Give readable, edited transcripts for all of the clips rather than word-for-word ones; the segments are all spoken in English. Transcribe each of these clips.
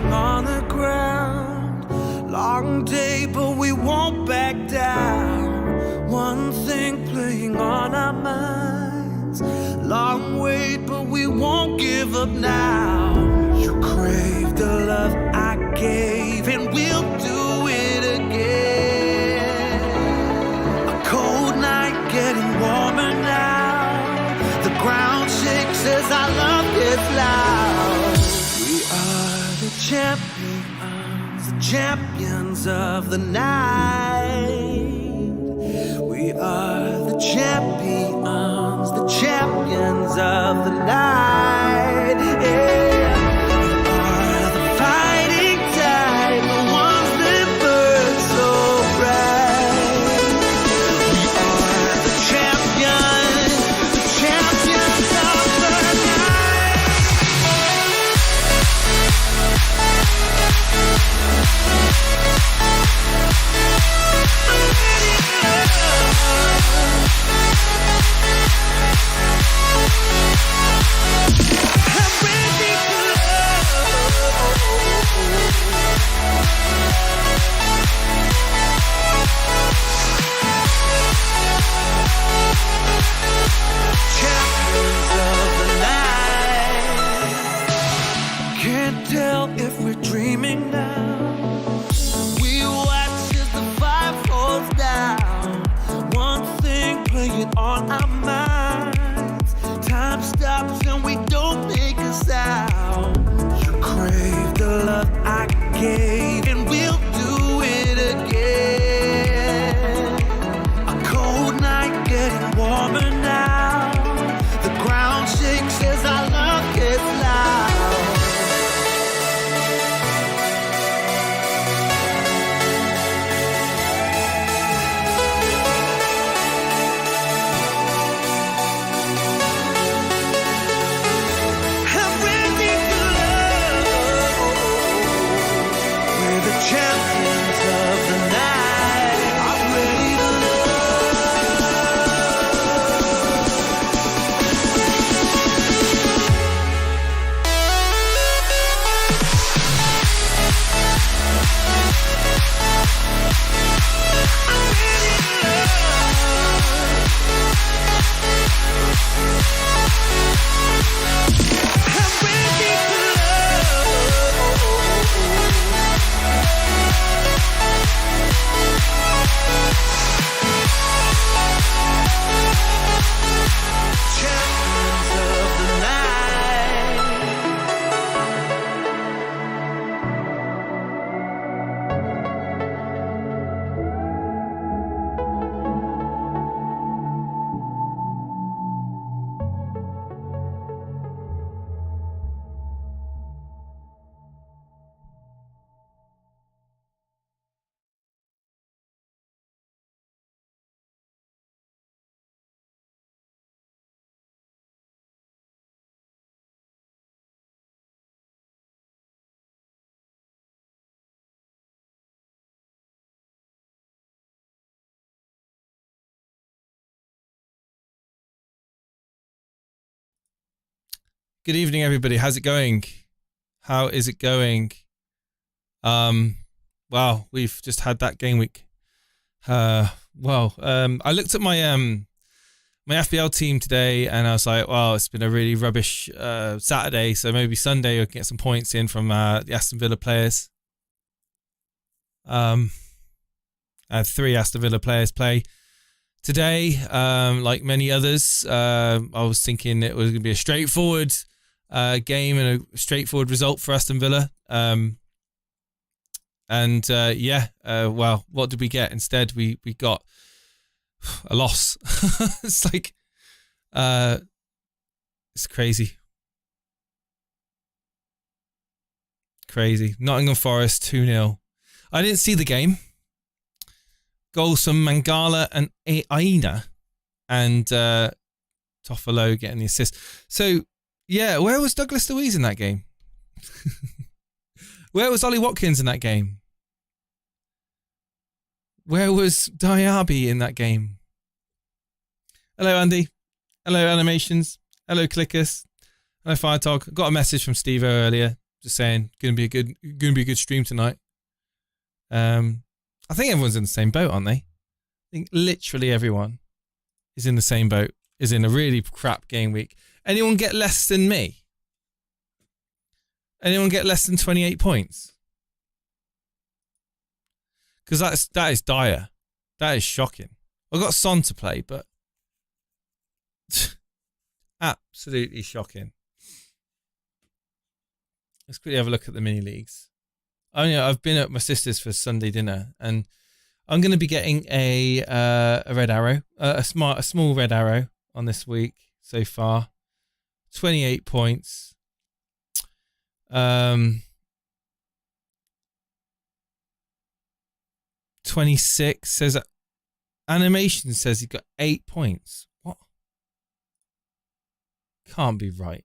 laying on the ground. Long day, but we won't back down. One thing playing on our minds. Long wait, but we won't give up now. You crave the love I gave, and we'll do it again. A cold night getting warmer now. The ground shakes as our love gets loud. We are the champions of the night. We are the champions of the night. Yeah. We are the fighting tide, the ones that burn so bright. We are the champions of the night. Can't tell if we're dreaming now. We watch as the fire falls down. One thing playing on our minds. Time stops and we don't make a sound. You crave the love I gave, and we'll do it again. A cold night getting warmer now. The ground shakes as our love gets loud. I'm ready to love. We're the champions of the night. I'm ready to Good evening, everybody. How's it going? How is it going? Wow, we've just had that game week. I looked at my my FPL team today, and I was like, well, it's been a really rubbish Saturday, so maybe Sunday I can get some points in from the Aston Villa players. I had 3 Aston Villa players play today. Like many others, I was thinking it was going to be a straightforward game and a straightforward result for Aston Villa. Well, what did we get? Instead, we got a loss. It's like, it's crazy. Crazy. Nottingham Forest 2-0. I didn't see the game. Goals from Mangala and Aina, and Toffolo getting the assist. So, yeah, where was Douglas Luiz in that game? Where was Ollie Watkins in that game? Where was Diaby in that game? Hello, Andy. Hello, Animations. Hello, Clickers. Hello, Firetog. Got a message from Steve earlier Just saying, gonna be a good stream tonight. I think everyone's in the same boat, aren't they? I think literally everyone is in the same boat, is in a really crap game week. Anyone get less than me? Anyone get less than 28 points? Because that is dire. That is shocking. I've got Son to play, but absolutely shocking. Let's quickly have a look at the mini leagues. I've been at my sister's for Sunday dinner, and I'm going to be getting a red arrow, a small red arrow on this week so far. 28 points. 26 says animation says he got 8 points. What? Can't be right.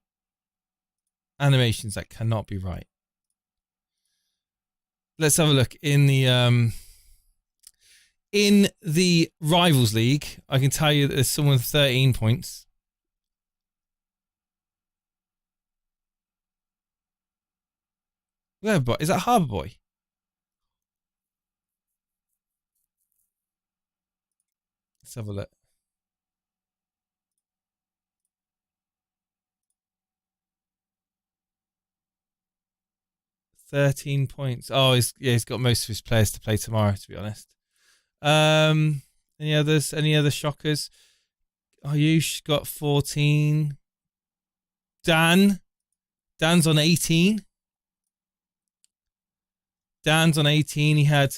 Animations, that cannot be right. Let's have a look in the Rivals League. I can tell you that there's someone with 13 points. Where, boy? Is that Harbour Boy? Let's have a look. $13 points. Oh, he's got most of his players to play tomorrow, to be honest. Any others? Any other shockers? Ayush got 14. Dan's on 18. Dan's on 18. He had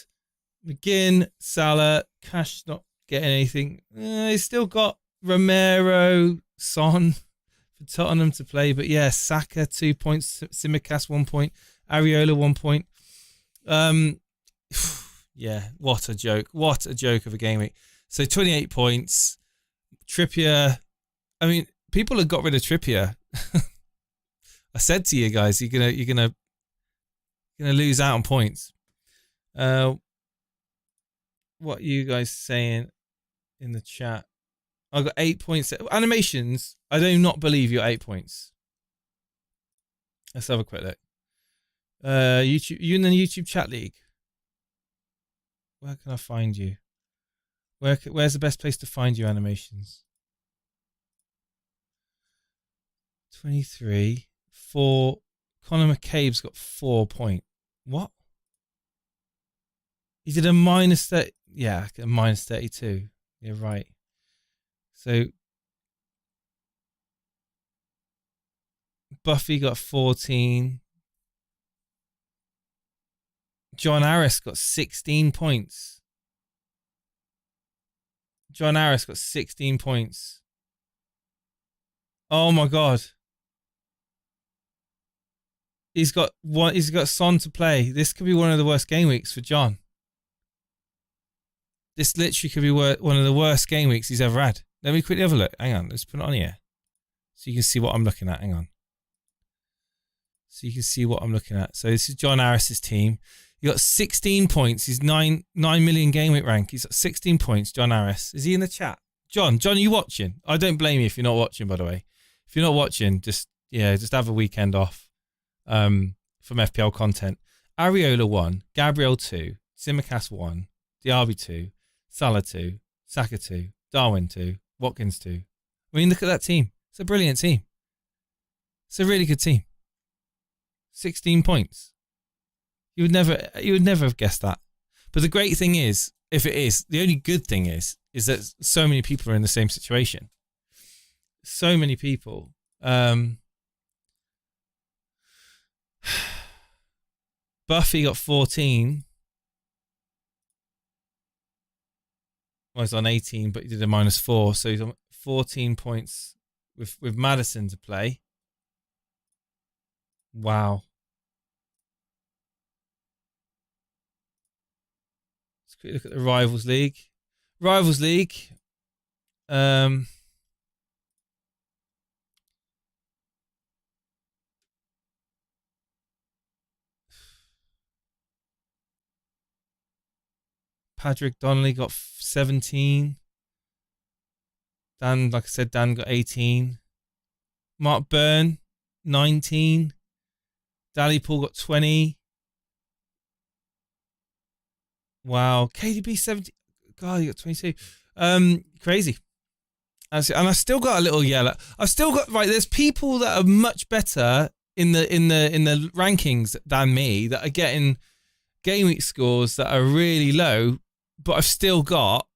McGinn, Salah, Cash not getting anything. He's still got Romero, Son for Tottenham to play. But yeah, Saka 2 points, Simicast 1 point, Areola 1 point. Yeah, what a joke. What a joke of a game week. So 28 points. Trippier. I mean, people have got rid of Trippier. I said to you guys, you're gonna lose out on points. What are you guys saying in the chat? I got 8 points. Animations, I do not believe you're 8 points. Let's have a quick look. YouTube, you in the YouTube chat league? Where can I find you? Where's the best place to find you, Animations? 23. 4. Conor McCabe's got 4 points. What? He did a minus 30. Yeah, a minus 32. You're right. So Buffy got 14. John Harris got 16 points. John Harris got 16 points. Oh my God. He's got Son to play. This could be one of the worst game weeks for John. This literally could be one of the worst game weeks he's ever had. Let me quickly have a look. Hang on, let's put it on here. So you can see what I'm looking at. Hang on. So you can see what I'm looking at. So this is John Harris's team. He got 16 points. He's 9 million game week rank. He's got 16 points, John Harris. Is he in the chat? John, are you watching? I don't blame you if you're not watching, by the way. If you're not watching, just have a weekend off from FPL content. Areola 1, Gabriel 2, Simicast 1, Diaby 2, Salah 2, Saka 2, Darwin 2, Watkins 2. I mean, look at that team. It's a brilliant team. It's a really good team. 16 points. You would never have guessed that. But the great thing is, if it is, the only good thing is that so many people are in the same situation. So many people. Buffy got 14. Well, he's on 18, but he did a -4, so he's on 14 points with Maddison to play. Wow. Let's quickly look at the Rivals League. Rivals League. Patrick Donnelly got 17. Dan, like I said, Dan got 18. Mark Byrne, 19. Dally Paul got 20. Wow. KDB 70. God, you got 22. Crazy. And I still got a little yellow. I've still got, right, there's people that are much better in the rankings than me that are getting game week scores that are really low, but I've still got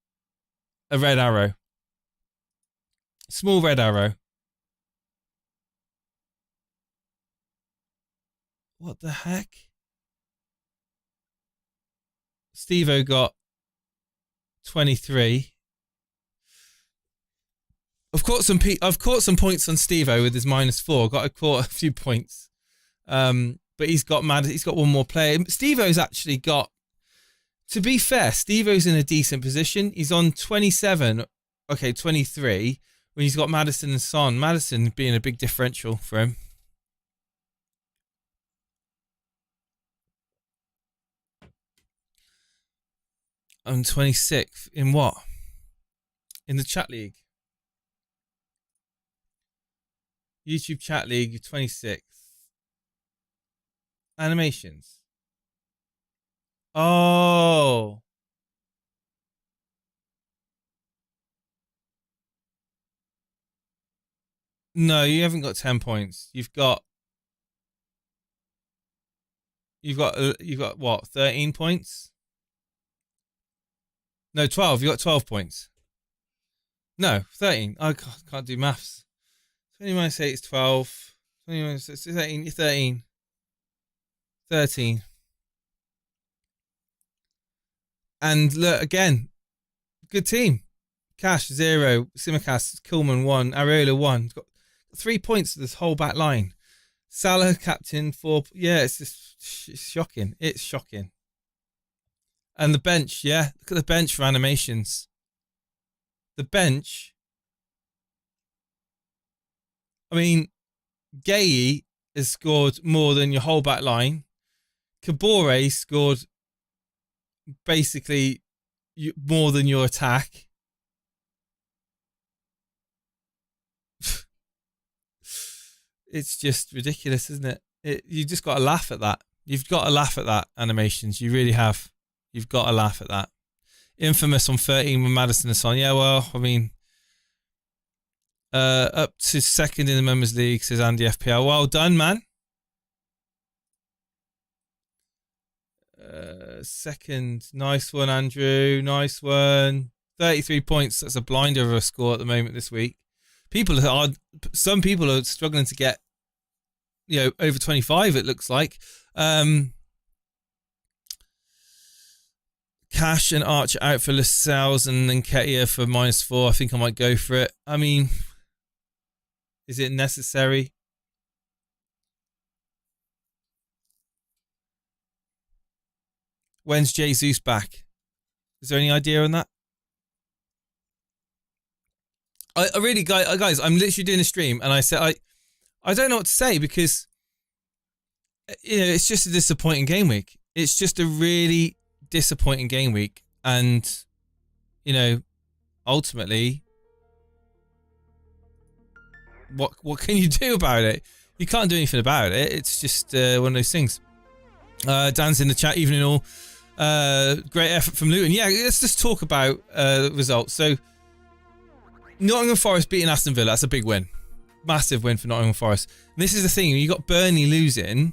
a red arrow. Small red arrow. What the heck? Steve-O got 23. I've caught some points on Steve-O with his -4. I caught a few points. But he's got one more player. Steve-O's actually got, to be fair, Steve-O's in a decent position. He's on 27, 23, when he's got Maddison and Son. Maddison being a big differential for him. I'm 26th. In what? In the chat league. YouTube chat league, you're 26th. Animations. Oh. No, you haven't got 10 points. You've got what? 13 points? No, 12. You got 12 points. No, 13. I can't do maths. 20 minus 8 is 12. 20 minus 6 is 13. 13. 13. And look, again, good team. Cash, 0. Simicast, Kilman, 1. Areola, 1. Got 3 points to this whole back line. Salah, captain, 4. Yeah, it's shocking. It's shocking. And the bench, yeah. Look at the bench for animations. The bench. I mean, Gay has scored more than your whole back line. Kabore scored basically more than your attack. It's just ridiculous, isn't it? You just got to laugh at that. You've got to laugh at that, animations. You really have. You've got to laugh at that. Infamous on 13 with Maddison and Son. Yeah, well, I mean, up to second in the Members League, says Andy FPL. Well done, man. Second. Nice one, Andrew. Nice one. 33 points. That's a blinder of a score at the moment this week. Some people are struggling to get, over 25, it looks like. Cash and Archer out for Lascelles and Nketiah for -4. I think I might go for it. I mean, is it necessary? When's Jesus back? Is there any idea on that? I really, guys, I'm literally doing a stream and I said, I don't know what to say because, it's just a disappointing game week. It's just a really disappointing game week. And, ultimately, what can you do about it? You can't do anything about it. It's just one of those things. Dan's in the chat, evening all. Great effort from Luton. Yeah, let's just talk about the results. So, Nottingham Forest beating Aston Villa. That's a big win. Massive win for Nottingham Forest. And this is the thing. You got Burnley losing,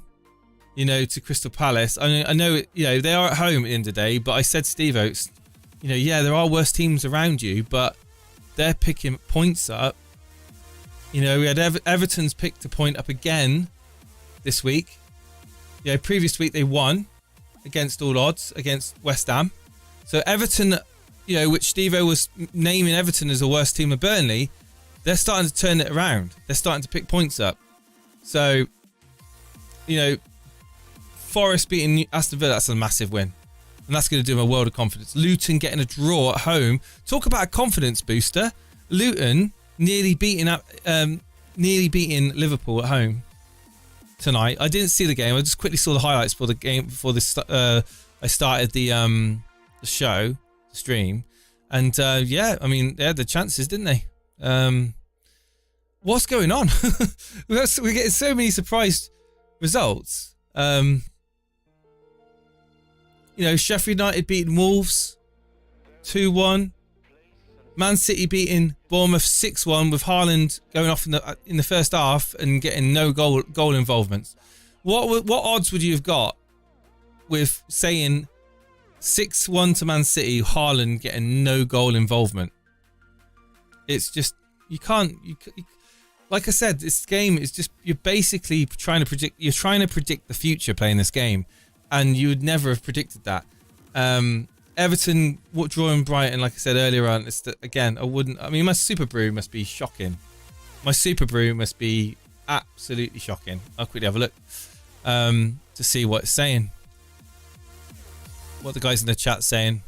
to Crystal Palace. I know, they are at home at the end of the day, but I said, Steve Oates, there are worse teams around you, but they're picking points up. We had Everton's picked a point up again this week. Previous week they won against all odds against West Ham. So Everton, which Steve-O was naming Everton as the worst team of Burnley, they're starting to turn it around. They're starting to pick points up. So, Forest beating Aston Villa, that's a massive win. And that's going to do them a world of confidence. Luton getting a draw at home. Talk about a confidence booster. Luton nearly beating Liverpool at home tonight. I didn't see the game. I just quickly saw the highlights for the game before this. I started the show, the stream, and they had the chances, didn't they? What's going on? We're getting so many surprise results. You know, Sheffield United beating Wolves 2-1. Man City beating Bournemouth 6-1 with Haaland going off in the first half and getting no goal involvements. What odds would you have got with saying 6-1 to Man City, Haaland getting no goal involvement? It's just, you can't, like I said, this game is just, you're basically trying to predict the future playing this game, and you would never have predicted that. Everton drawing Brighton, like I said earlier on, I mean, my Super Brew must be shocking. My Super Brew must be absolutely shocking. I'll quickly have a look to see what it's saying. What the guys in the chat saying.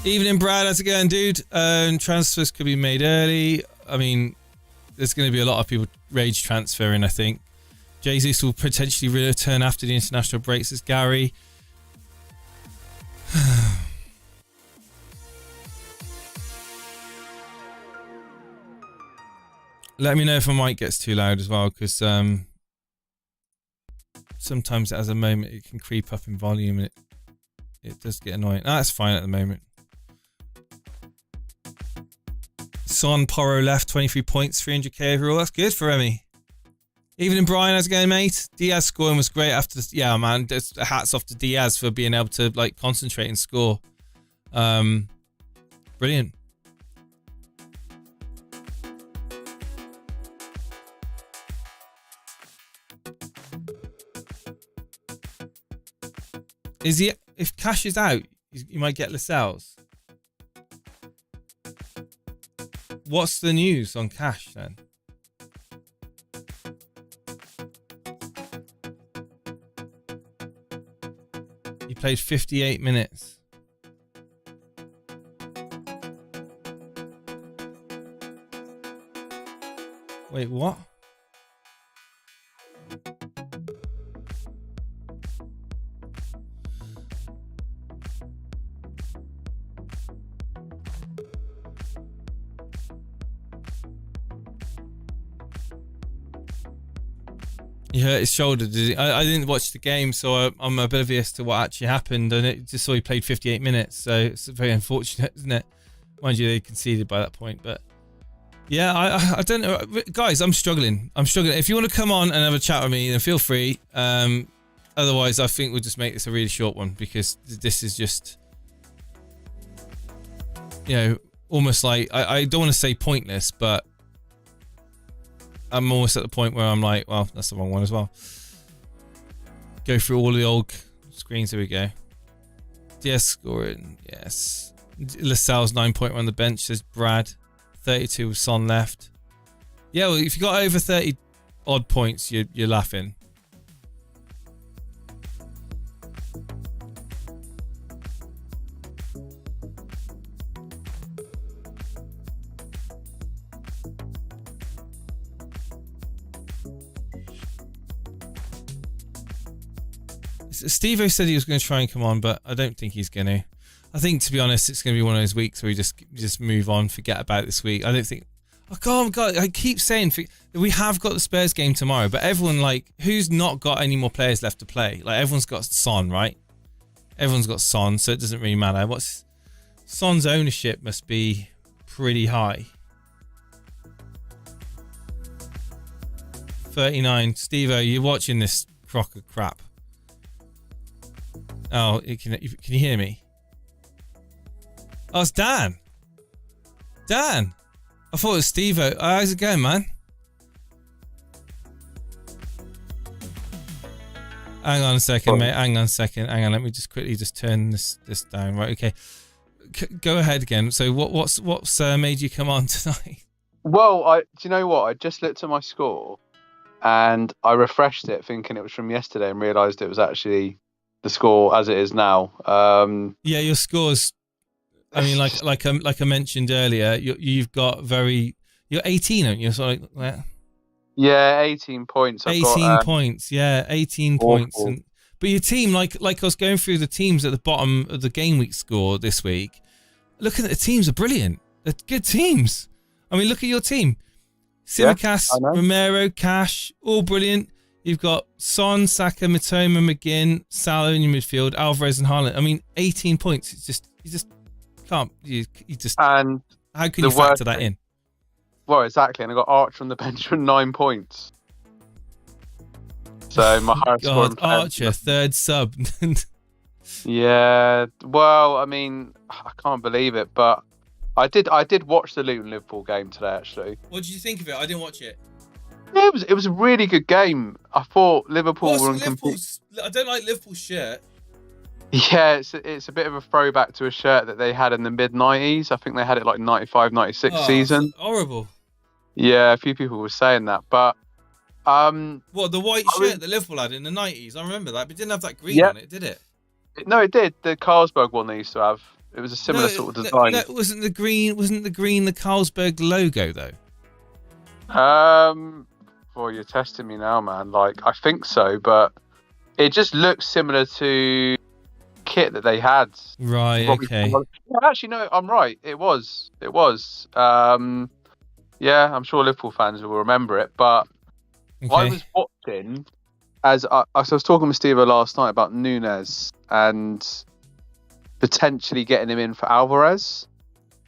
Evening, Brad. How's it going, dude? Transfers could be made early. I mean, there's going to be a lot of people rage transferring, I think. Jesus will potentially return after the international break, says Gary. Let me know if my mic gets too loud as well, because sometimes as a moment it can creep up in volume and it does get annoying. That's fine at the moment. Son Porro left, 23 points, 300k overall. That's good for Remy. Evening, Brian. How's it going, mate? Diaz scoring was great after this. Yeah, man. Hats off to Diaz for being able to like concentrate and score. Brilliant. Is he? If Cash is out, you might get Lascelles. What's the news on Cash then? He played 58 minutes. Wait, what? He hurt his shoulder, did he? I didn't watch the game, so I'm oblivious to what actually happened. And it just saw he played 58 minutes, so it's very unfortunate, isn't it? Mind you, they conceded by that point, but yeah, I don't know, guys. I'm struggling. If you want to come on and have a chat with me, then feel free. Otherwise, I think we'll just make this a really short one, because this is just, you know, almost like I don't want to say pointless, but I'm almost at the point where I'm like, well, that's the wrong one as well. Go through all the old screens. Here we go. DS scoring, yes. Lascelles 9.1 on the bench, says Brad. 32 with Son left. Yeah, well, if you got over 30 odd points, you're laughing. Steve-O said he was going to try and come on, but I don't think he's going to. I think, to be honest, it's going to be one of those weeks where we just move on, forget about this week. I don't think... Oh, God, I keep saying we have got the Spurs game tomorrow, but everyone, like, who's not got any more players left to play? Like, everyone's got Son, right? Everyone's got Son, so it doesn't really matter. Son's ownership must be pretty high. 39. Steve-O, you're watching this crock of crap. Oh, can you hear me? Oh, it's Dan. Dan. I thought it was Steve-O. How's it going, man? Hang on a second, mate. Hang on a second. Hang on. Let me just quickly turn this down. Right. Okay. Go ahead again. So what's made you come on tonight? Well, do you know what? I just looked at my score and I refreshed it thinking it was from yesterday and realised it was actually the score as it is now. Yeah, your scores. I mean, like I mentioned earlier, you've got you're 18, aren't you? So like, yeah, 18 points. 18 points. Yeah, 18 awful. points. But your team, like I was going through the teams at the bottom of the game week score this week, looking at the teams are brilliant. They're good teams. I mean, look at your team. Simicast, I know. Romero, Cash, all brilliant. You've got Son, Saka, Mitoma, McGinn, Salah in your midfield, Alvarez and Haaland. I mean, 18 points. It's just, you just can't, you just, And how can you factor that in? Well, exactly. And I got Archer on the bench with 9 points. So my highest score. God, Archer, third sub. Yeah. Well, I mean, I can't believe it, but I did watch the Luton Liverpool game today. Actually, What did you think of it? I didn't watch it. yeah, it was a really good game. I thought Liverpool were I don't like Liverpool's shirt. Yeah, it's a bit of a throwback to a shirt that they had in the mid-90s. I think they had it like 95, 96 season. Horrible. Yeah, a few people were saying that, but what, the white shirt that Liverpool had in the 90s? I remember that, but it didn't have that green on it, did it? No, it did. The Carlsberg one they used to have. It was a similar sort of design. No, wasn't the green the Carlsberg logo though? Well, you're testing me now, man. Like, I think so, but it just looks similar to kit that they had. Right. Okay. Actually, no, I'm right. It was. Yeah, I'm sure Liverpool fans will remember it. But I was watching as I was talking with Steve last night about Nunes and potentially getting him in for Alvarez,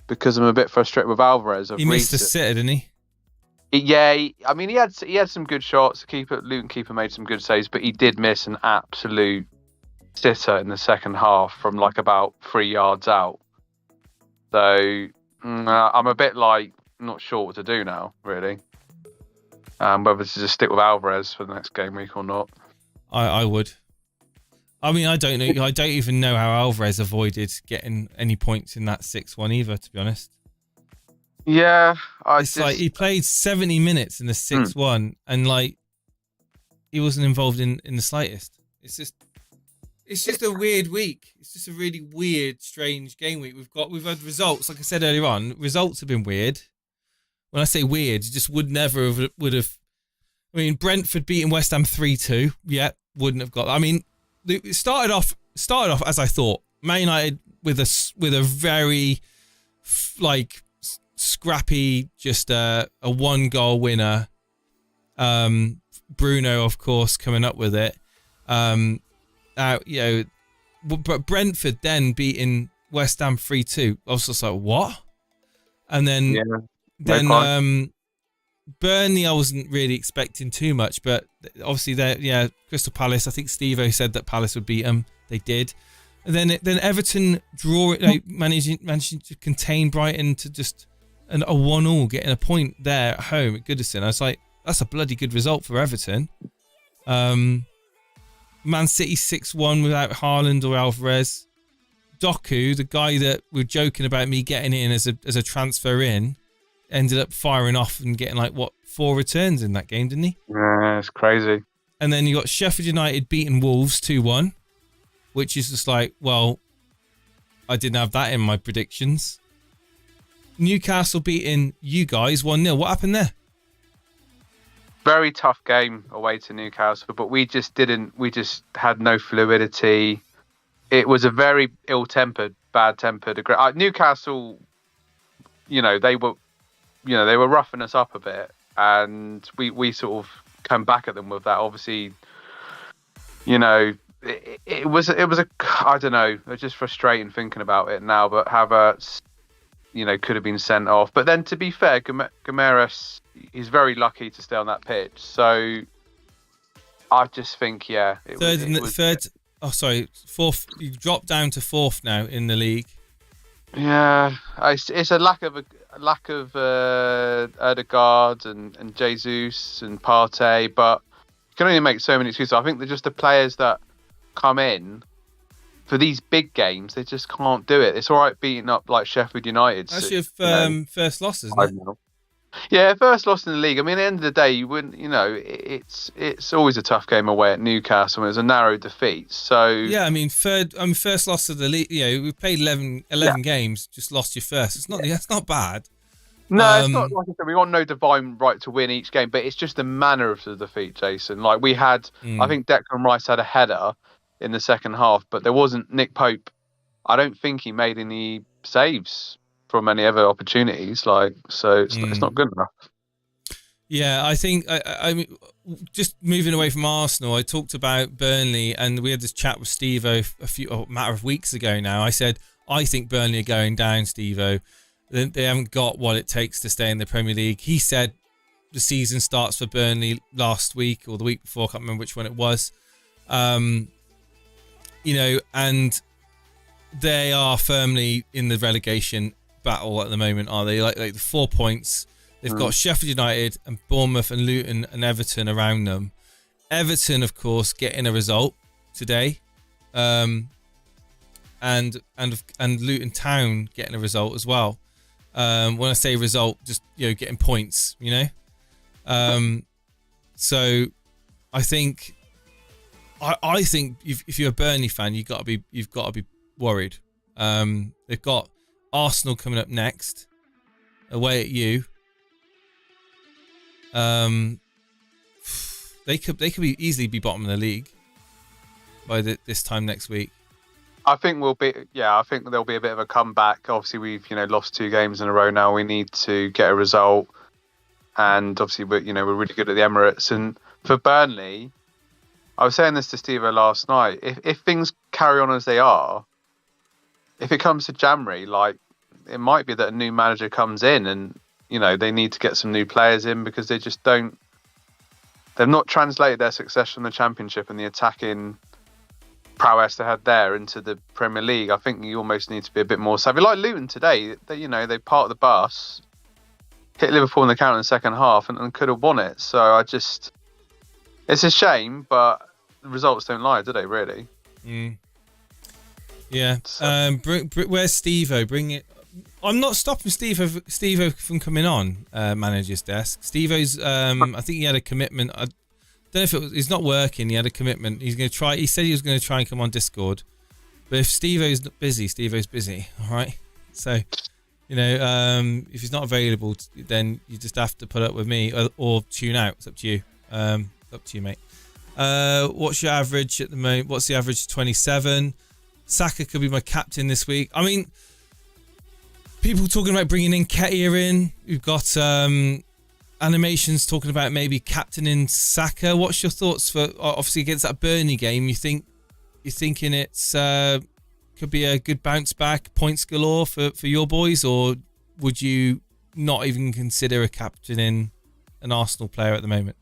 because I'm a bit frustrated with Alvarez. He missed a sitter, didn't he? Yeah, I mean, he had some good shots. Luton keeper made some good saves, but he did miss an absolute sitter in the second half from like about 3 yards out. So I'm a bit like not sure what to do now, really. Whether to just stick with Alvarez for the next game week or not. I would. I mean, I don't know. I don't even know how Alvarez avoided getting any points in that 6-1 either, to be honest. Yeah, like he played 70 minutes in the 6-1 and like he wasn't involved in the slightest. It's just a weird week. It's just a really weird, strange game week. We've had results, like I said earlier on. Results have been weird. When I say weird, you just would have. I mean, Brentford beating West Ham 3-2. Yeah, wouldn't have got. I mean, it started off as I thought. Man United with a very like scrappy, just a 1-goal winner. Bruno, of course, coming up with it. But Brentford then beating West Ham 3-2. I was just like, what? And then Burnley, I wasn't really expecting too much, but obviously Crystal Palace. I think Steve-O said that Palace would beat them. They did. And then Everton managing to contain Brighton to just a 1-1, getting a point there at home at Goodison. I was like, that's a bloody good result for Everton. Man City 6-1 without Haaland or Alvarez. Doku, the guy that we're joking about me getting in as a transfer in, ended up firing off and getting 4 returns in that game, didn't he? Yeah, it's crazy. And then you got Sheffield United beating Wolves 2-1, which is just like, well, I didn't have that in my predictions. Newcastle beating you guys 1-0. What happened there? Very tough game away to Newcastle, but we just had no fluidity. It was a very ill-tempered, bad-tempered. Newcastle, they were roughing us up a bit, and we sort of come back at them with that. Obviously, it was I don't know. It's just frustrating thinking about it now. But Havertz, could have been sent off. But then, to be fair, Gomes, he's very lucky to stay on that pitch. So I just think, fourth. You dropped down to 4th now in the league. Yeah, it's a lack of Ødegaard and Jesus and Partey, but you can only make so many excuses. I think they're just the players that come in for these big games. They just can't do it. It's all right beating up like Sheffield United. That's your first loss, isn't it? Yeah, first loss in the league. I mean, at the end of the day, you wouldn't. It's always a tough game away at Newcastle. It was a narrow defeat. So yeah, I mean, first loss of the league. We played 11 games, just lost your first. That's not bad. No, it's not. Like I said, we got no divine right to win each game, but it's just the manner of the defeat, Jason. Like we had, I think Declan Rice had a header, in the second half, but there wasn't Nick Pope. I don't think he made any saves from any other opportunities. So it's not good enough. Yeah, I think I mean, just moving away from Arsenal, I talked about Burnley, and we had this chat with Steve-O a matter of weeks ago now. I said, I think Burnley are going down, Steve-O. They haven't got what it takes to stay in the Premier League. He said the season starts for Burnley last week or the week before, I can't remember which one it was. And they are firmly in the relegation battle at the moment, are they? Like the 4 points. They've got Sheffield United and Bournemouth and Luton and Everton around them. Everton, of course, getting a result today, and Luton Town getting a result as well. When I say result, just getting points. So I think if you're a Burnley fan, you've got to be worried. They've got Arsenal coming up next, away at you. They could easily be bottom of the league by this time next week. I think I think there'll be a bit of a comeback. Obviously, we've lost 2 games in a row now. We need to get a result, and obviously we're really good at the Emirates. And for Burnley, I was saying this to Steve last night. If things carry on as they are, if it comes to January, it might be that a new manager comes in and they need to get some new players in, because they just don't. They've not translated their success from the Championship and the attacking prowess they had there into the Premier League. I think you almost need to be a bit more savvy. Like Luton today, they parked the bus, hit Liverpool in the counter in the second half, and could have won it. So it's a shame, but the results don't lie, do they? Really? Yeah. So. Where's Steve-O? Bring it. I'm not stopping Steve-O from coming on manager's desk. Steve-O's, I think he had a commitment. I don't know if it's not working. He had a commitment. He's going to try. He said he was going to try and come on Discord. But if Steve-O's busy, Steve-O's busy. All right. So, if he's not available, then you just have to put up with me or tune out. It's up to you. Up to you, mate. What's your average at the moment? What's the average? 27. Saka could be my captain this week. I mean, people talking about bringing in Ketia in. We've got animations talking about maybe captaining Saka. What's your thoughts for obviously against that Burnley game? You're thinking it's could be a good bounce back, points galore for your boys, or would you not even consider a captaining an Arsenal player at the moment?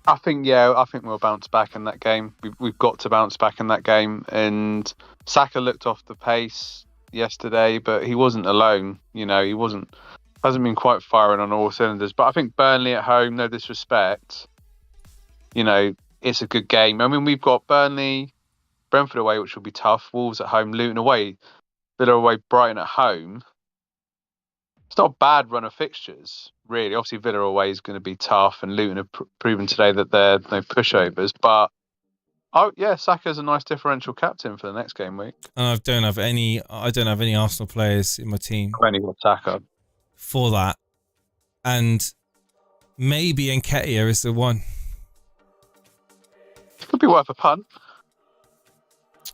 I think we'll bounce back in that game. We've got to bounce back in that game. And Saka looked off the pace yesterday, but he wasn't alone. He hasn't been quite firing on all cylinders. But I think Burnley at home, no disrespect, it's a good game. I mean, we've got Burnley, Brentford away, which will be tough. Wolves at home, Luton away, Villa away, Brighton at home. It's not a bad run of fixtures, really. Obviously, Villa away is going to be tough, and Luton have proven today that they're no pushovers. But Saka's a nice differential captain for the next game week. I don't have any Arsenal players in my team. I've only got Saka for that, and maybe Nketiah is the one. Could be worth a punt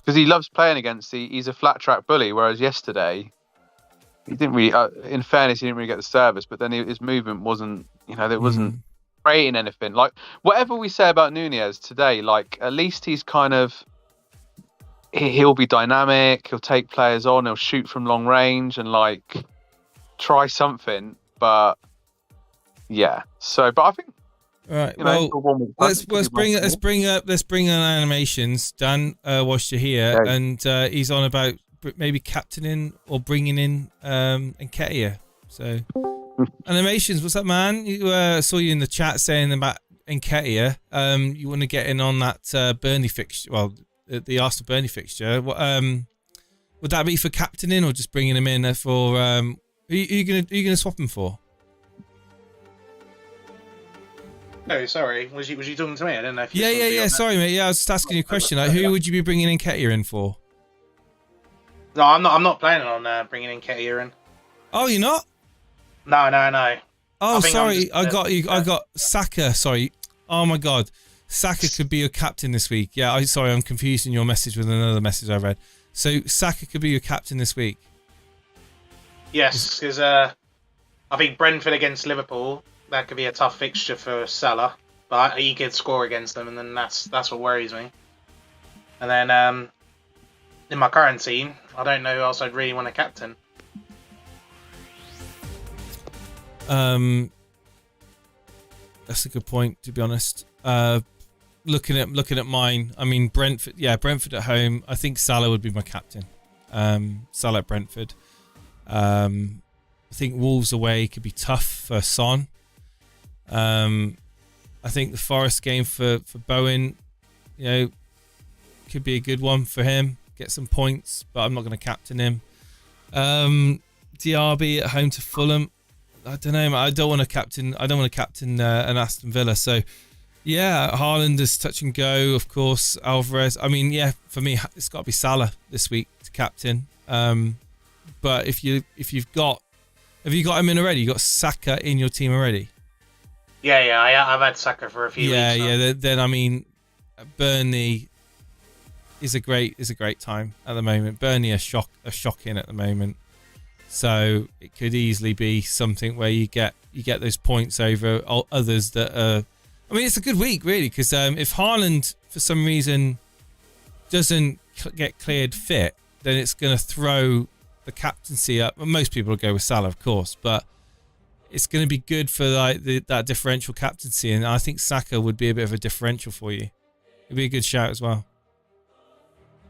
because he loves playing against he's a flat track bully, whereas yesterday he didn't really. In fairness, he didn't really get the service, but then his movement wasn't. There wasn't creating anything. Like whatever we say about Nunez today, at least he's kind of. He'll be dynamic. He'll take players on. He'll shoot from long range and try something. But yeah. So, but I think. All right. Let's bring on animations. Dan watched you here, and he's on about maybe captaining or bringing in Nketiah. So animations, what's up, man? You saw you in the chat saying about Nketiah. You want to get in on that Burnley fixture? Well, the Arsenal Burnley fixture. What would that be for captaining or just bringing him in for? Who you gonna swap him for? No, sorry. Was you talking to me? I didn't know if you Yeah. Sorry, mate. Yeah, I was just asking you a question. Who would you be bringing in Nketiah in for? No, I'm not planning on bringing in Nketiah in. Oh, you're not? No. Oh, sorry. I got you. I got Saka. Sorry. Oh my God. Saka could be your captain this week. Yeah, I'm confusing your message with another message I read. So Saka could be your captain this week. Yes, because I think Brentford against Liverpool, that could be a tough fixture for Salah, but he could score against them, and then that's what worries me. And then in my current team, I don't know who else I'd really want to captain. That's a good point, to be honest. Looking at mine, I mean Brentford. Yeah, Brentford at home. I think Salah would be my captain. Salah at Brentford. I think Wolves away could be tough for Son. I think the Forest game for Bowen, could be a good one for him. Get some points, but I'm not going to captain him. DRB at home to Fulham. I don't know. I don't want to captain an Aston Villa. So, yeah, Haaland is touch and go. Of course, Alvarez. I mean, yeah, for me, it's got to be Salah this week to captain. But have you got him in already? You got Saka in your team already? Yeah, I've had Saka for a few weeks. Yeah. Then I mean, Burnley is a great time at the moment. Burnley are shocking at the moment. So it could easily be something where you get those points over others that are. I mean, it's a good week really, because if Haaland for some reason doesn't get cleared fit, then it's going to throw the captaincy up. Well, most people will go with Salah, of course, but it's going to be good for that differential captaincy, and I think Saka would be a bit of a differential for you. It'd be a good shout as well.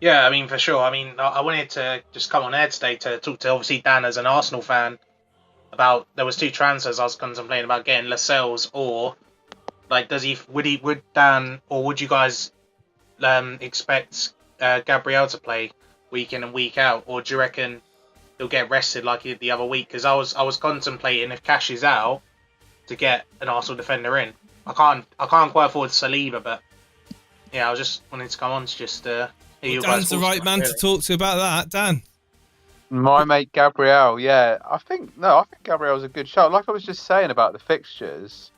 Yeah, I mean, for sure. I mean, I wanted to just come on air today to talk to, obviously, Dan as an Arsenal fan about, there was 2 transfers I was contemplating about getting Lascelles, or like, would Dan, or would you guys expect Gabriel to play week in and week out, or do you reckon he'll get rested like the other week? Because I was contemplating, if cash is out, to get an Arsenal defender in. I can't quite afford Saliba, but yeah, I was just wanting to come on to just Dan's the right man to talk to about that, Dan. My mate Gabriel, yeah. I think Gabriel's a good shout. Like I was just saying about the fixtures,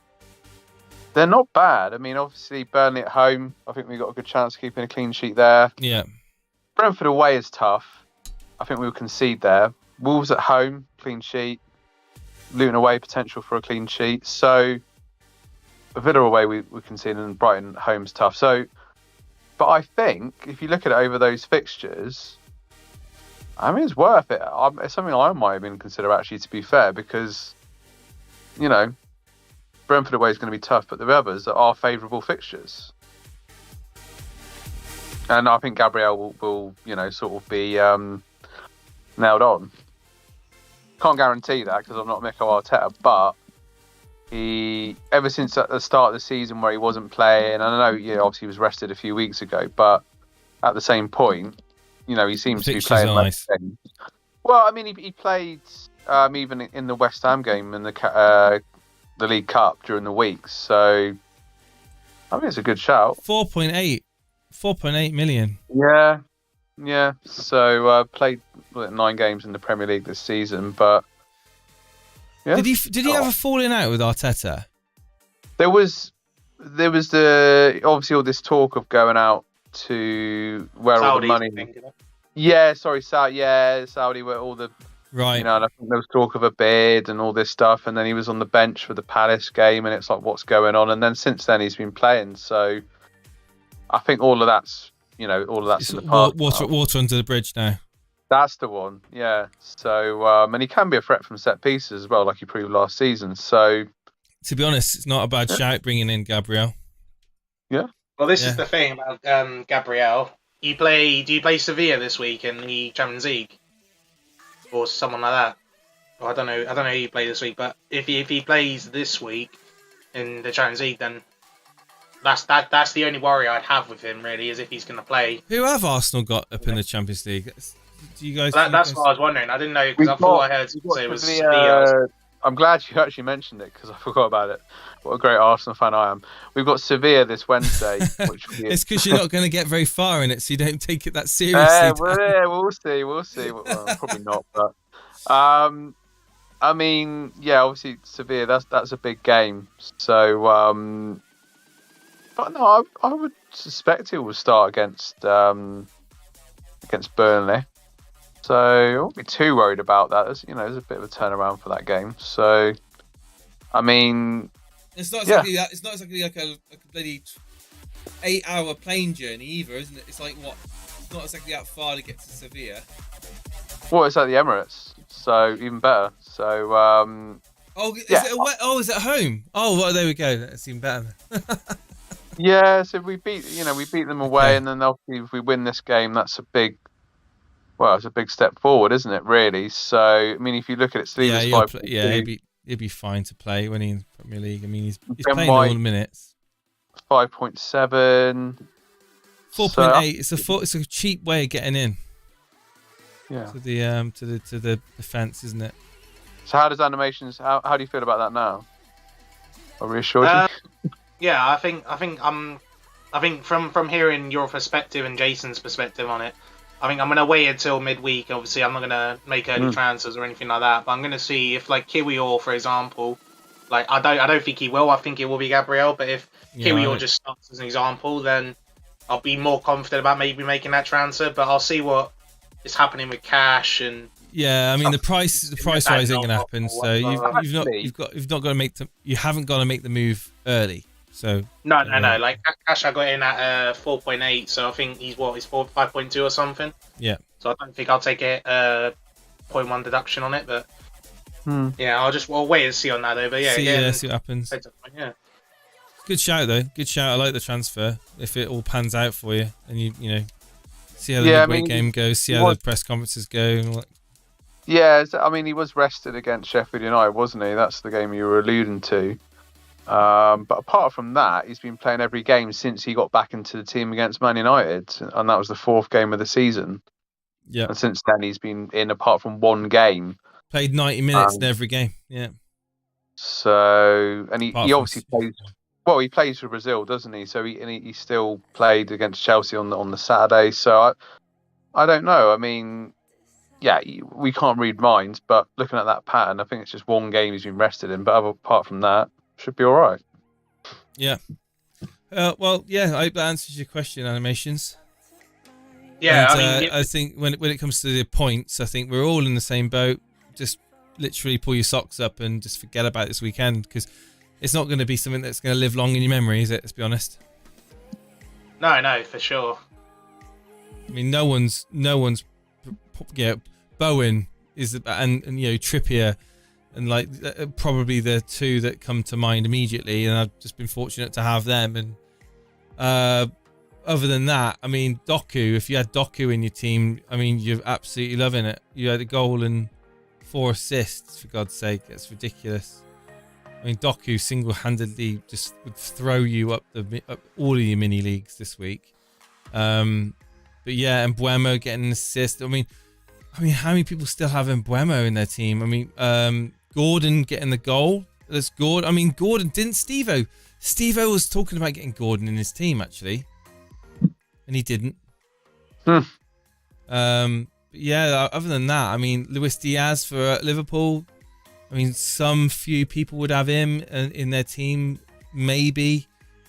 they're not bad. I mean, obviously, Burnley at home, I think we've got a good chance of keeping a clean sheet there. Yeah. Brentford away is tough. I think we'll concede there. Wolves at home, clean sheet. Luton away, potential for a clean sheet. So, Villa away, we concede, and Brighton at home's tough. So, but I think if you look at it over those fixtures, I mean, it's worth it. It's something I might even consider, actually, to be fair, because, Brentford away is going to be tough, but the others are favourable fixtures. And I think Gabriel will sort of be nailed on. Can't guarantee that because I'm not Mikel Arteta, but ever since at the start of the season where he wasn't playing, and I know, obviously he was rested a few weeks ago, but at the same point, he seems to be playing nice. Well, I mean, he played even in the West Ham game in the League Cup during the week, so I think it's a good shout. 4.8 million. Yeah. So played 9 games in the Premier League this season, but yeah. Did he have a falling out with Arteta? There was the obviously all this talk of going out to where Saudi, all the money. Yeah, sorry, Saudi, where all the right. And I think there was talk of a bid and all this stuff, and then he was on the bench for the Palace game, and it's like, what's going on? And then since then he's been playing, so I think all of that's in the past. Water under the bridge now. That's the one, yeah. So and he can be a threat from set pieces as well, like he proved last season. So to be honest, it's not a bad shout bringing in Gabriel. Yeah. Well, this is the thing about Gabriel. Do you play Sevilla this week in the Champions League, or someone like that? Well, I don't know who you play this week, but if he plays this week in the Champions League, then that's the only worry I'd have with him, really, is if he's going to play. Who have Arsenal got up in the Champions League? Do you guys? That's what I was wondering. I didn't know, because I thought I heard say it was Sevilla. I'm glad you actually mentioned it, because I forgot about it. What a great Arsenal fan I am. We've got Sevilla this Wednesday. It's because you're not going to get very far in it, so you don't take it that seriously. We'll see. Well, probably not, but I mean, yeah, obviously Sevilla. That's a big game. So But no, I would suspect he will start against Burnley. So I won't be too worried about that. There's a bit of a turnaround for that game. So, I mean, it's not exactly that. It's not exactly like a bloody 8-hour plane journey either, isn't it? It's like what? It's not exactly that far to get to Sevilla. Well, it's at the Emirates, so even better. So, is it at home? Oh, well, there we go. That's even better. yeah, so we beat them away, okay. And then obviously if we win this game, it's a big step forward, isn't it? Really. So, I mean, if you look at it, he'll be fine to play when he's in the Premier League. I mean, he's playing all the minutes. 5.7. 4.8. It's a cheap way of getting in. Yeah. To the defense, isn't it? So how does animations? How do you feel about that now? Are reassured you? Yeah, I think from hearing your perspective and Jason's perspective on it, I think I'm gonna wait until midweek. Obviously, I'm not gonna make early transfers or anything like that. But I'm gonna see if like Kiwior, for example, like I don't think he will. I think it will be Gabriel. But if Kiwior just starts as an example, then I'll be more confident about maybe making that transfer. But I'll see what is happening with cash and. Yeah, I mean the price rise ain't gonna happen. So you haven't got to make the move early. So no. Like cash, I got in at 4.8. So I think he's 5.2 or something. Yeah. So I don't think I'll take it 0.1 deduction on it, but yeah, I'll wait and see on that though. But yeah, see what happens. Yeah. Good shout though. Good shout. I like the transfer. If it all pans out for you, and you see how the midweek game goes, see how the press conferences go. And all that. Yeah, I mean, he was rested against Sheffield United, wasn't he? That's the game you were alluding to. But apart from that, he's been playing every game since he got back into the team against Man United, and that was the 4th game of the season. Yeah. And since then, he's been in apart from one game. Played 90 minutes in every game. Yeah. So, and he obviously plays. Well, he plays for Brazil, doesn't he? So he still played against Chelsea on the Saturday. So I don't know. I mean. Yeah, we can't read minds, but looking at that pattern, I think it's just one game he's been rested in. But apart from that, should be all right. Yeah. Well, yeah, I hope that answers your question, Animations. Yeah, and, I think when it comes to the points, I think we're all in the same boat. Just literally pull your socks up and just forget about this weekend, because it's not going to be something that's going to live long in your memory, is it? Let's be honest. No, for sure. I mean, no one's. Bowen is and Trippier and like probably the two that come to mind immediately, and I've just been fortunate to have them. And other than that, I mean, Doku, if you had Doku in your team, I mean, you're absolutely loving it. You had a goal and 4 assists, for God's sake. It's ridiculous. I mean, Doku single-handedly just would throw you up all of your mini leagues this week. But yeah, and Buemo getting an assist. I mean, how many people still have Buemo in their team? I mean, Gordon getting the goal. That's Gordon. I mean, Gordon didn't Steve-O. Steve-O was talking about getting Gordon in his team, actually. And he didn't. But yeah, other than that, I mean, Luis Diaz for Liverpool. I mean, some few people would have him in their team, maybe.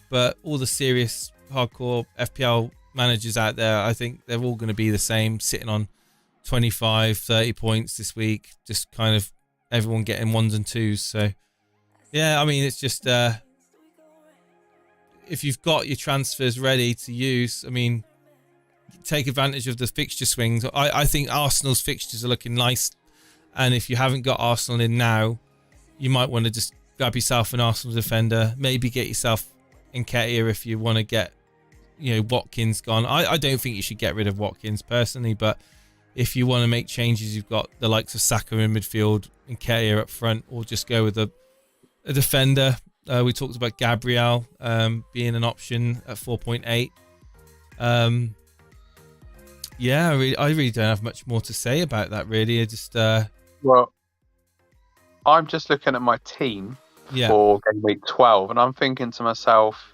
But all the serious, hardcore FPL managers out there, I think they're all going to be the same, sitting on 25, 30 points this week. Just kind of everyone getting 1s and 2s. So, yeah, I mean, it's just... if you've got your transfers ready to use, I mean, take advantage of the fixture swings. I think Arsenal's fixtures are looking nice. And if you haven't got Arsenal in now, you might want to just grab yourself an Arsenal defender. Maybe get yourself Nketiah if you want to get, Watkins gone. I don't think you should get rid of Watkins personally, but if you want to make changes, you've got the likes of Saka in midfield, Nketiah up front, or just go with a defender. We talked about Gabriel being an option at 4.8. Yeah, I really don't have much more to say about that, really. I just... Well, I'm just looking at my team for game week 12, and I'm thinking to myself,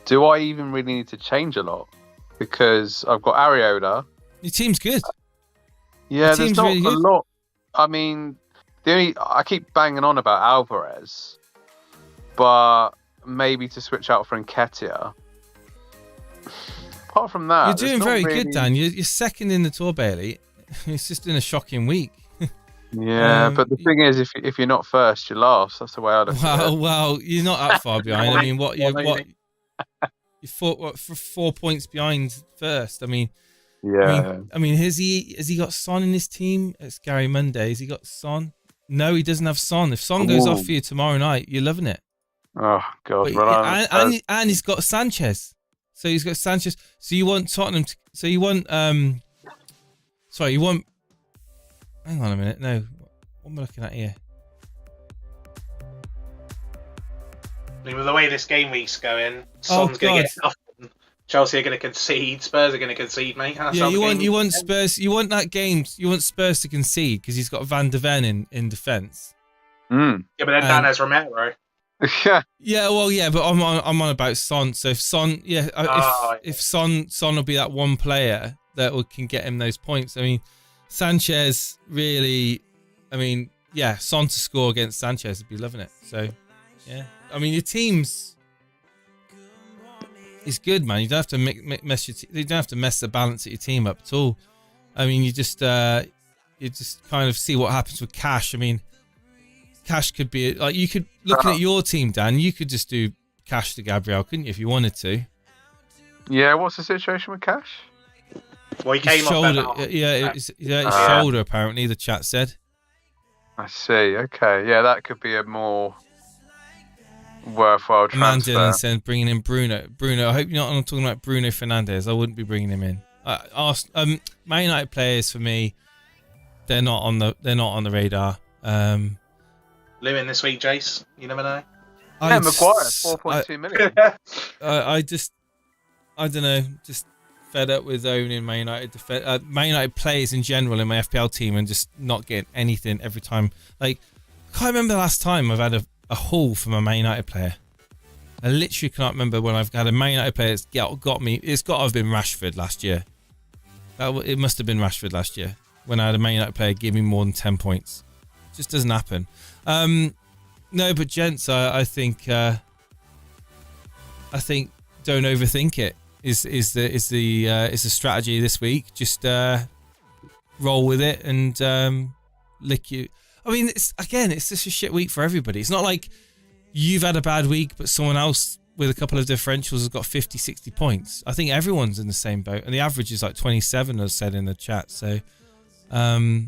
do I even really need to change a lot? Because I've got Areola. Your team's good. Yeah, there's not really a lot. I mean, I keep banging on about Alvarez, but maybe to switch out for Nketiah. Apart from that, you're doing very good, Dan. You're second in the Tour, Bailey. It's just been a shocking week. Yeah, but the thing is, if you're not first, you're last. That's the way I look at it. Well, you're not that far behind. I mean, you're 4 points behind first. I mean, yeah. I mean, has he got Son in his team? It's Gary Monday. Has he got Son? No, he doesn't have Son. If Son goes off for you tomorrow night, you're loving it. Oh God! And he's got Sanchez. So he's got Sanchez. So you want Tottenham? You want Sorry, you want. Hang on a minute. No, what am I looking at here? I mean, with the way this game week's going, Son's going to get nothing. Chelsea are going to concede. Spurs are going to concede, mate. You want Spurs. You want that game. You want Spurs to concede because he's got Van de Ven in defence. Mm. Yeah, but then Dan has Romero. Yeah, well, yeah, but I'm on about Son. So if Son, if Son will be that one player that can get him those points. I mean, Sanchez really. I mean, yeah, Son to score against Sanchez would be loving it. So, yeah, I mean, your team's is good, man. You don't have to you don't have to mess the balance of your team up at all. I mean, you just kind of see what happens with Cash. I mean, Cash could be like you could looking at your team, Dan. You could just do Cash to Gabriel, couldn't you, if you wanted to? Yeah. What's the situation with Cash? Well, he came off his shoulder. Apparently, the chat said. I see. Okay. Yeah, that could be a more worthwhile transfer. Man Dylan said bringing in Bruno. I hope you're not talking about Bruno Fernandes. I wouldn't be bringing him in. Man United players for me, they're not on the radar. Lewin this week, Jace. You never know. Yeah, Maguire, 4.2 million. I don't know. Just fed up with owning Man United. Man United players in general in my FPL team and just not getting anything every time. Like, I can't remember the last time I've had a haul from a Man United player. I literally can't remember when I've had a Man United player that's got me. It's got to have been Rashford last year. It must have been Rashford last year when I had a Man United player give me more than 10 points. It just doesn't happen. No, but gents, I think don't overthink it. Is the strategy this week? Just roll with it and lick you. I mean, it's just a shit week for everybody. It's not like you've had a bad week, but someone else with a couple of differentials has got 50, 60 points. I think everyone's in the same boat, and the average is like 27, as said in the chat. So, I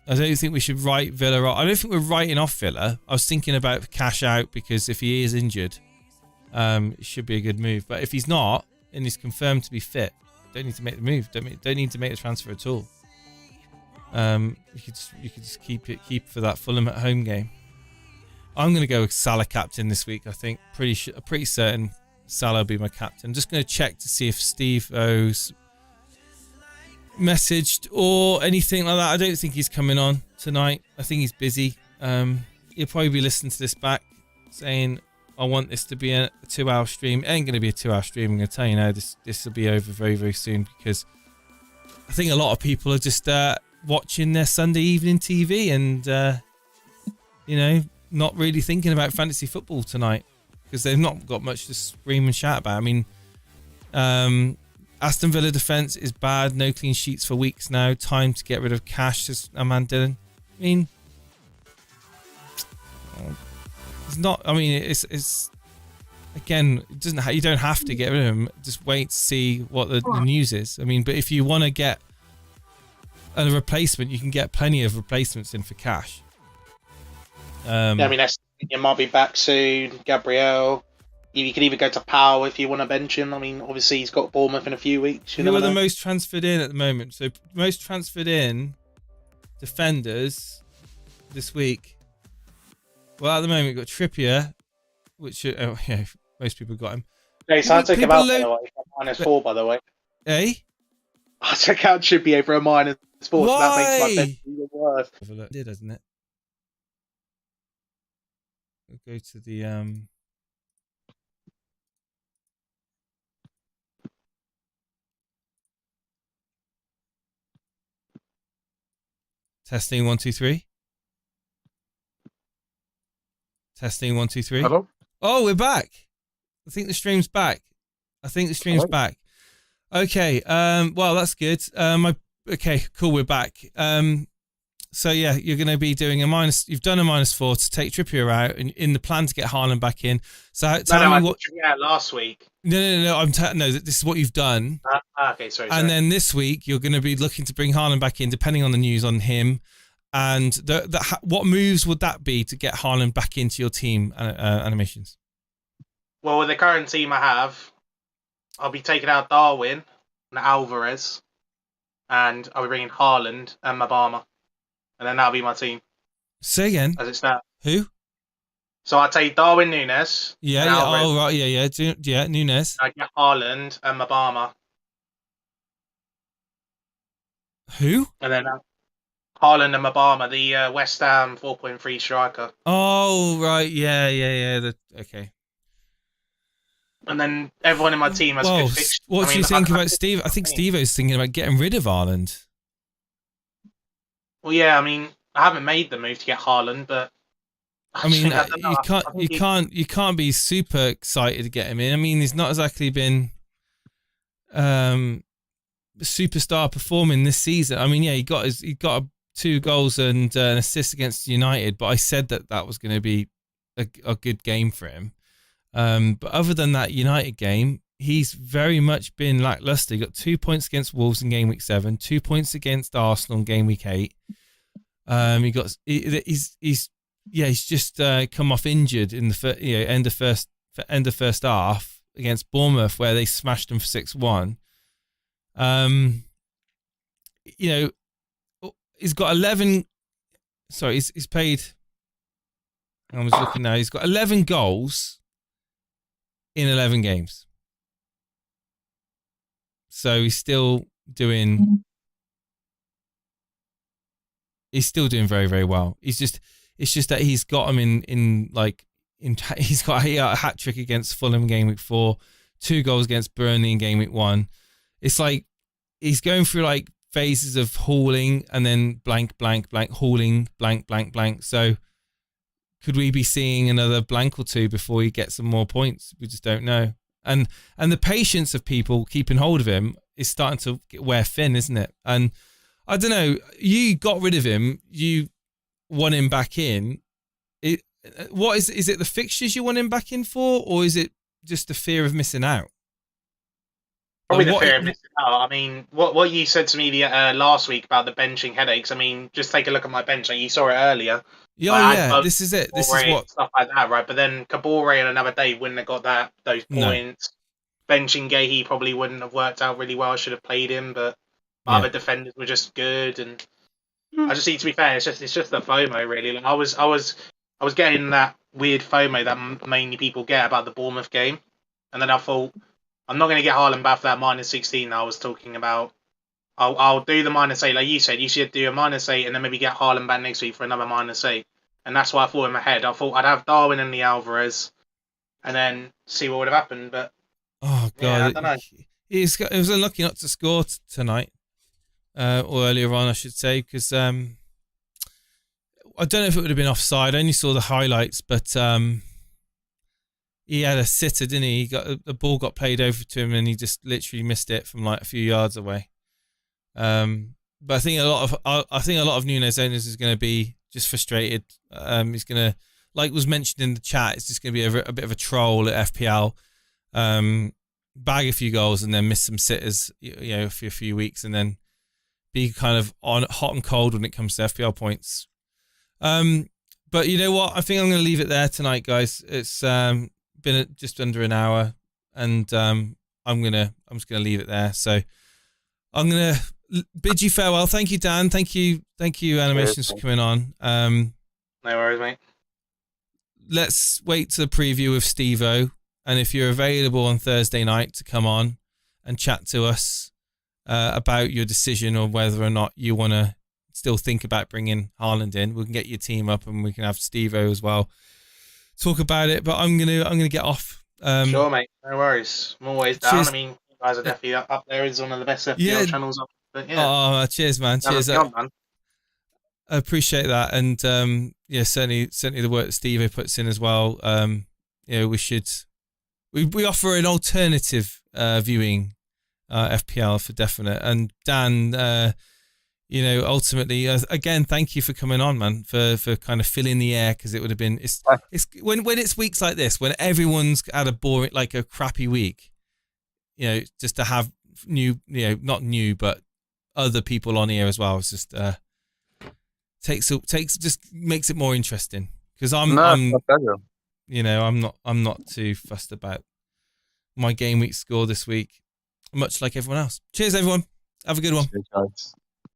don't think we should write Villa off. I don't think we're writing off Villa. I was thinking about Cash out because if he is injured, it should be a good move. But if he's not and he's confirmed to be fit, don't need to make the move. Don't need to make the transfer at all. You could just keep for that Fulham at home game. I'm going to go with Salah captain this week. I think pretty certain Salah will be my captain. I'm just going to check to see if Steve O's messaged or anything like that. I don't think he's coming on tonight. I think he's busy. He'll probably be listening to this back saying, I want this to be a 2-hour stream. It ain't going to be a 2-hour stream. I'm going to tell you now, this will be over very, very soon because I think a lot of people are just watching their Sunday evening TV and, not really thinking about fantasy football tonight because they've not got much to scream and shout about. I mean, Aston Villa defence is bad. No clean sheets for weeks now. Time to get rid of Cash, says man Dylan. I mean, it's not. I mean, it's again. It doesn't. You don't have to get rid of him. Just wait to see what the news is. I mean, but if you want to get a replacement, you can get plenty of replacements in for Cash. I mean, you might be back soon. Gabriel. You can even go to Powell if you want to bench him. I mean, obviously he's got Bournemouth in a few weeks. Who are the most transferred in at the moment? So most transferred in defenders this week. Well, at the moment we've got Trippier, which most people got him. Okay, so I took him out by the way. -4, by the way. Eh? I took out Trippier for a -4. So that makes my bench even worse. It did, doesn't it? We'll go to the testing 1 2 3. Testing 1 2 3. Hello. Oh, we're back. I think the stream's back. Okay. Well, that's good. Okay, cool. We're back. So yeah, you're going to be doing a minus. You've done a -4 to take Trippier out, in the plan to get Haaland back in. So tell me what. Yeah, last week. No. No. This is what you've done. Okay, sorry. And then this week you're going to be looking to bring Haaland back in, depending on the news on him. And what moves would that be to get Haaland back into your team animations? Well, with the current team I have, I'll be taking out Darwin and Alvarez, and I'll be bringing Haaland and Mabama, and then that'll be my team. Say again. As it's now. Who? So I take Darwin Núñez. Yeah. Oh right. Yeah. Núñez. I get Haaland and Mabama. Who? And then Haaland and Mabama, the West Ham 4.3 striker. Oh right. Yeah. Okay. And then everyone in my team has good fixtures. What do you think about Steve? I think Steve-O's thinking about getting rid of Haaland. Well, yeah, I mean, I haven't made the move to get Haaland, but I mean, you can't be super excited to get him in. I mean, he's not exactly been superstar performing this season. I mean, yeah, he got 2 goals and an assist against United, but I said that was going to be a good game for him. But other than that United game, he's very much been lackluster. He got 2 points against Wolves in game week 7, 2 points against Arsenal in game week 8. He's just come off injured in the end of first half against Bournemouth, where they smashed him for 6-1. He's got 11. Sorry, he's played. I was looking now. He's got 11 goals in 11 games. So he's still doing very, very well. It's just that he's got him he's got a hat trick against Fulham in game week 4, 2 goals against Burnley in game week 1. It's like he's going through phases of hauling and then blank, hauling, blank. So could we be seeing another blank or 2 before he gets some more points? We just don't know. And the patience of people keeping hold of him is starting to wear thin, isn't it? And I don't know. You got rid of him. You want him back in. Is it the fixtures you want him back in for, or is it just the fear of missing out? Probably the fear of missing out. I mean, what you said to me last week about the benching headaches. I mean, just take a look at my bench. You saw it earlier. Yeah, this is it. This is what stuff like that, right? But then Kabore and another day wouldn't have got those points. No. Benching Gahey probably wouldn't have worked out really well. I should have played him, but other defenders were just good. And I just need to be fair. It's just the FOMO really. I was getting that weird FOMO that mainly people get about the Bournemouth game, and then I thought I'm not going to get Haaland back for that -16 I was talking about. I'll do the -8 like you said. You should do a -8 and then maybe get Haaland back next week for another -8. And that's why I thought in my head. I thought I'd have Darwin and the Alvarez, and then see what would have happened. But oh god, yeah, I don't know. He was unlucky not to score tonight, or earlier on, I should say, because I don't know if it would have been offside. I only saw the highlights, but he had a sitter, didn't he? The ball got played over to him, and he just literally missed it from a few yards away. But I think a lot of Núñez owners is going to be just frustrated. He's going to, like was mentioned in the chat, it's just going to be a bit of a troll at FPL. Bag a few goals and then miss some sitters, for a few weeks, and then be kind of on hot and cold when it comes to FPL points. But you know what? I think I'm going to leave it there tonight, guys. It's been just under an hour, and I'm just going to leave it there. So I'm going to bid you farewell. Thank you, Dan. Thank you, Animations, for coming on. No worries, mate. Let's wait to the preview with Steve-O, and if you're available on Thursday night to come on and chat to us about your decision or whether or not you want to still think about bringing Haaland in, we can get your team up and we can have Steve-O as well talk about it. But I'm gonna get off. Sure, mate. No worries. I'm always down. Cheers. I mean, you guys are definitely up there. It's one of the best FPL channels up. But yeah. Oh, cheers, man. Cheers. Man. I appreciate that, and certainly the work that Steve puts in as well. we should we offer an alternative viewing FPL for definite. And Dan, ultimately, again, thank you for coming on, man, for kind of filling the air, because it would have been it's when it's weeks like this when everyone's had a boring, like a crappy week, just to have not new but other people on here as well. It's just just makes it more interesting, because I'm not too fussed about my game week score this week, much like everyone else. Cheers, everyone. Have a good one. Cheers, guys.